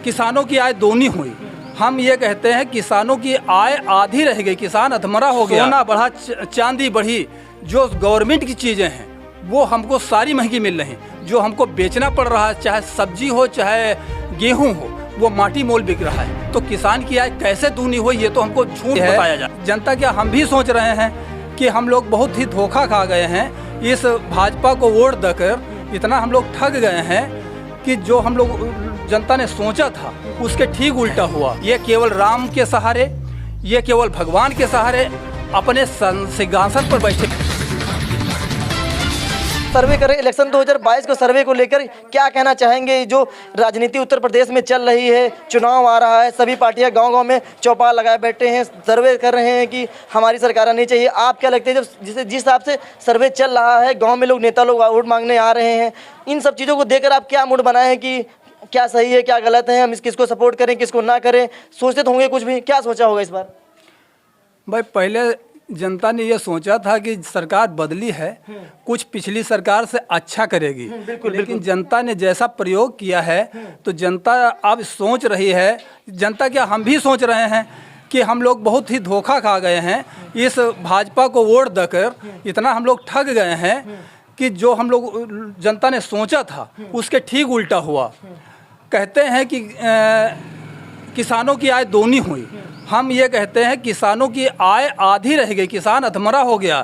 किसानों की आय दोगुनी हुई। हम ये कहते हैं किसानों की आय आधी रह गई, किसान अधमरा हो गया। सोना बढ़ा, चांदी बढ़ी, जो गवर्नमेंट की चीज़ें हैं वो हमको सारी महंगी मिल रही। जो हमको बेचना पड़ रहा है, चाहे सब्जी हो चाहे गेहूं हो, वो माटी मोल बिक रहा है। तो किसान की आय कैसे दूनी हुई, ये तो हमको झूठ बताया जाए। जनता क्या, हम भी सोच रहे हैं कि हम लोग बहुत ही धोखा खा गए हैं। इस भाजपा को वोट देकर इतना हम लोग ठग गए हैं कि जो हम लोग जनता ने सोचा था उसके ठीक उल्टा हुआ। ये केवल राम के सहारे, ये केवल भगवान के सहारे अपने सिंहासन पर बैठे। सर्वे करें, इलेक्शन 2022 को सर्वे को लेकर क्या कहना चाहेंगे? जो राजनीति उत्तर प्रदेश में चल रही है, चुनाव आ रहा है, सभी पार्टियां गांव-गांव में चौपाल लगाए बैठे हैं, सर्वे कर रहे हैं कि हमारी सरकार आनी चाहिए। आप क्या लगते हैं, जब जिस हिसाब से सर्वे चल रहा है, गांव में लोग, नेता लोग वोट मांगने आ रहे हैं, इन सब चीज़ों को देखकर आप क्या मूड बनाए हैं कि क्या सही है क्या गलत है, हम किसको सपोर्ट करें किसको ना करें? सोचते तो होंगे कुछ भी, क्या सोचा होगा इस बार? भाई, पहले जनता ने ये सोचा था कि सरकार बदली है, कुछ पिछली सरकार से अच्छा करेगी। लेकिन जनता ने जैसा प्रयोग किया है तो जनता अब सोच रही है, जनता क्या, हम भी सोच रहे हैं कि हम लोग बहुत ही धोखा खा गए हैं। इस भाजपा को वोट देकर इतना हम लोग ठग गए हैं कि जो हम लोग जनता ने सोचा था उसके ठीक उल्टा हुआ। कहते हैं कि किसानों की आय दोगुनी हुई। हम ये कहते हैं किसानों की आय आधी रह गई, किसान अधमरा हो गया।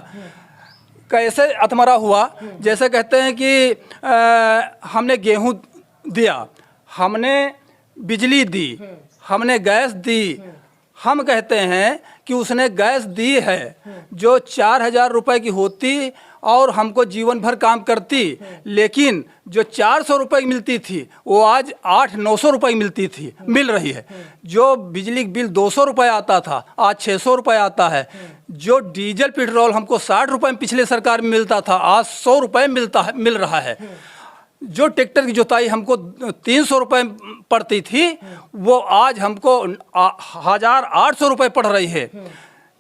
कैसे अधमरा हुआ? जैसे कहते हैं कि हमने गेहूं दिया, हमने बिजली दी, हमने गैस दी। हम कहते हैं कि उसने गैस दी है जो 4,000 रुपये की होती और हमको जीवन भर काम करती, लेकिन जो 400 रुपये की मिलती थी वो आज 800-900 रुपये की मिल रही है। जो बिजली बिल 200 रुपये आता था आज 600 रुपये आता है। जो डीजल पेट्रोल हमको 60 रुपये में पिछले सरकार में मिलता था आज 100 रुपये मिल रहा है। जो ट्रैक्टर की जुताई हमको 300 रुपये पड़ती थी वो आज हमको 1,800 रुपये पड़ रही है।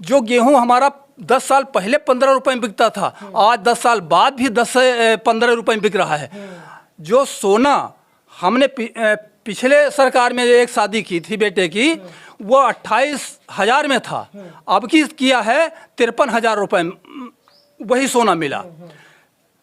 जो गेहूं हमारा 10 साल पहले 15 रुपये में बिकता था आज 10 साल बाद भी 10 से 15 रुपये में बिक रहा है। जो सोना हमने पिछले सरकार में एक शादी की थी बेटे की, वो 28,000 में था, अब की किया है 53,000 रुपये, वही सोना मिला।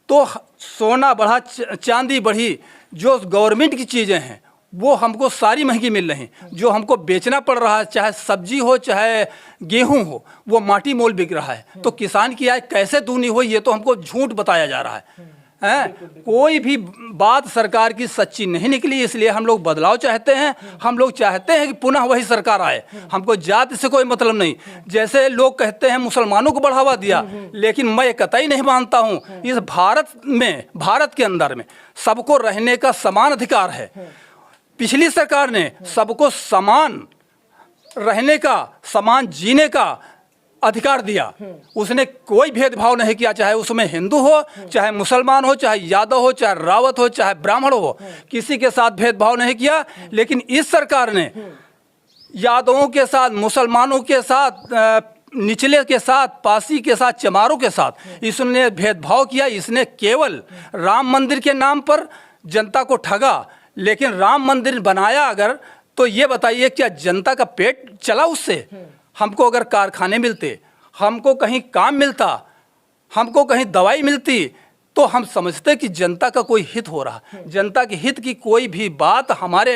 तो सोना बढ़ा, चांदी बढ़ी, जो गवर्नमेंट की चीज़ें हैं वो हमको सारी महंगी मिल रही। जो हमको बेचना पड़ रहा है, चाहे सब्जी हो चाहे गेहूं हो, वो माटी मोल बिक रहा है। तो किसान की आय कैसे दूनी हुई, ये तो हमको झूठ बताया जा रहा है। कोई भी बात सरकार की सच्ची नहीं निकली, इसलिए हम लोग बदलाव चाहते हैं। हम लोग चाहते हैं कि पुनः वही सरकार आए। हमको जाति से कोई मतलब नहीं। जैसे लोग कहते हैं मुसलमानों को बढ़ावा दिया, लेकिन मैं कतई नहीं मानता हूँ। इस भारत के अंदर में सबको रहने का समान अधिकार है। पिछली सरकार ने सबको समान रहने का, समान जीने का अधिकार दिया। उसने कोई भेदभाव नहीं किया, चाहे उसमें हिंदू हो चाहे मुसलमान हो, चाहे यादव हो चाहे रावत हो चाहे ब्राह्मण हो, किसी के साथ भेदभाव नहीं किया। लेकिन इस सरकार ने यादवों के साथ, मुसलमानों के साथ, निचले के साथ, पासी के साथ, चमारों के साथ इसने भेदभाव किया। इसने केवल राम मंदिर के नाम पर जनता को ठगा। लेकिन राम मंदिर बनाया अगर, तो ये बताइए क्या जनता का पेट चला उससे? हमको अगर कारखाने मिलते, हमको कहीं काम मिलता, हमको कहीं दवाई मिलती, तो हम समझते कि जनता का कोई हित हो रहा। जनता के हित की कोई भी बात हमारे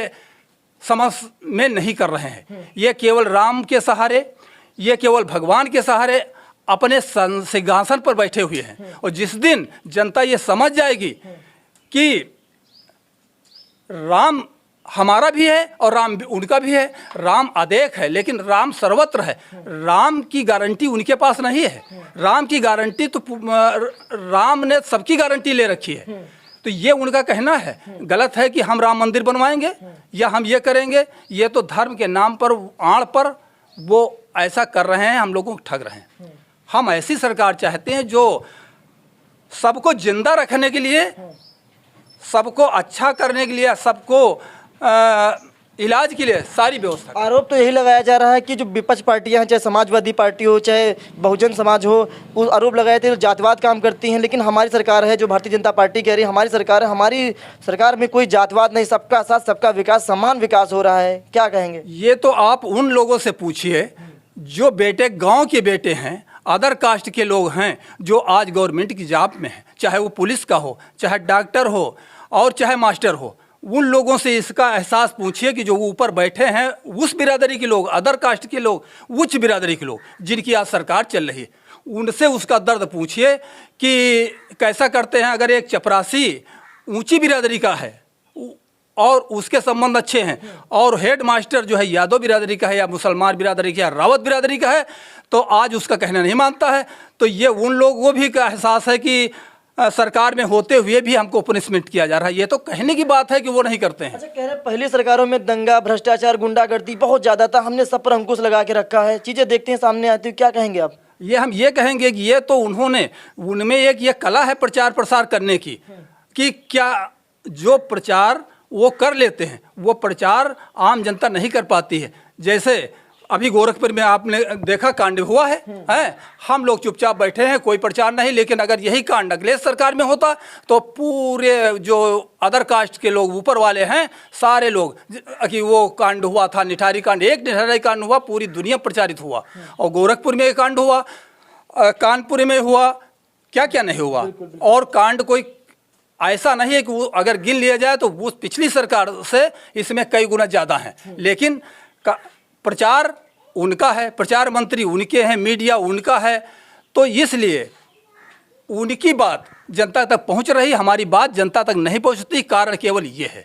समझ में नहीं कर रहे हैं। ये केवल राम के सहारे, ये केवल भगवान के सहारे अपने सिंहासन पर बैठे हुए हैं। और जिस दिन जनता ये समझ जाएगी कि राम हमारा भी है और राम उनका भी है, राम अदेख है लेकिन राम सर्वत्र है, राम की गारंटी उनके पास नहीं है। राम की गारंटी तो राम ने सबकी गारंटी ले रखी है। तो ये उनका कहना है, गलत है कि हम राम मंदिर बनवाएंगे या हम ये करेंगे। ये तो धर्म के नाम पर, आड़ पर वो ऐसा कर रहे हैं, हम लोगों को ठग रहे हैं। हम ऐसी सरकार चाहते हैं जो सबको जिंदा रखने के लिए, सबको अच्छा करने के लिए, सबको इलाज के लिए सारी व्यवस्था। आरोप तो यही लगाया जा रहा है कि जो विपक्ष पार्टियां हैं, चाहे समाजवादी पार्टी हो चाहे बहुजन समाज हो, वो आरोप लगाए थे जातवाद काम करती हैं। लेकिन हमारी सरकार है, जो भारतीय जनता पार्टी कह रही है हमारी सरकार है, हमारी सरकार में कोई जातवाद नहीं, सबका साथ सबका विकास, समान विकास हो रहा है। क्या कहेंगे? ये तो आप उन लोगों से पूछिए जो बेटे गांव के बेटे हैं, अदर कास्ट के लोग हैं, जो आज गवर्नमेंट की जॉब में हैं, चाहे वो पुलिस का हो, चाहे डॉक्टर हो और चाहे मास्टर हो। उन लोगों से इसका एहसास पूछिए कि जो ऊपर बैठे हैं उस बिरादरी के लोग, अदर कास्ट के लोग, उच्च बिरादरी के लोग जिनकी आज सरकार चल रही है, उनसे उसका दर्द पूछिए कि कैसा करते हैं। अगर एक चपरासी ऊंची बिरादरी का है और उसके संबंध अच्छे हैं और हेड मास्टर जो है यादव बिरादरी का है या मुसलमान बिरादरी का या रावत बिरादरी का है, तो आज उसका कहना नहीं मानता है। तो ये उन लोगों भी का एहसास है कि सरकार में होते हुए भी हमको पनिशमेंट किया जा रहा है। ये तो कहने की बात है कि वो नहीं करते हैं। अच्छा, कह रहे हैं पहली सरकारों में दंगा, भ्रष्टाचार, गुंडागर्दी बहुत ज़्यादा था, हमने सब पर अंकुश लगा के रखा है, चीज़ें देखते हैं सामने आती है। क्या कहेंगे आप? हम ये कहेंगे कि ये तो उनमें एक ये कला है प्रचार प्रसार करने की, कि क्या जो प्रचार वो कर लेते हैं वो प्रचार आम जनता नहीं कर पाती है। जैसे अभी गोरखपुर में आपने देखा कांड हुआ है, हम लोग चुपचाप बैठे हैं, कोई प्रचार नहीं। लेकिन अगर यही कांड अखिलेश सरकार में होता तो पूरे जो अदर कास्ट के लोग ऊपर वाले हैं सारे लोग, कि वो कांड हुआ था निठारी कांड, एक निठारी कांड हुआ, पूरी दुनिया प्रचारित हुआ। और गोरखपुर में एक कांड हुआ, कानपुर में हुआ, क्या क्या नहीं हुआ। और कांड कोई ऐसा नहीं है कि वो अगर गिन लिया जाए तो वो पिछली सरकार से इसमें कई गुना ज़्यादा हैं। लेकिन प्रचार उनका है, प्रचार मंत्री उनके हैं, मीडिया उनका है, तो इसलिए उनकी बात जनता तक पहुंच रही, हमारी बात जनता तक नहीं पहुंचती। कारण केवल ये है।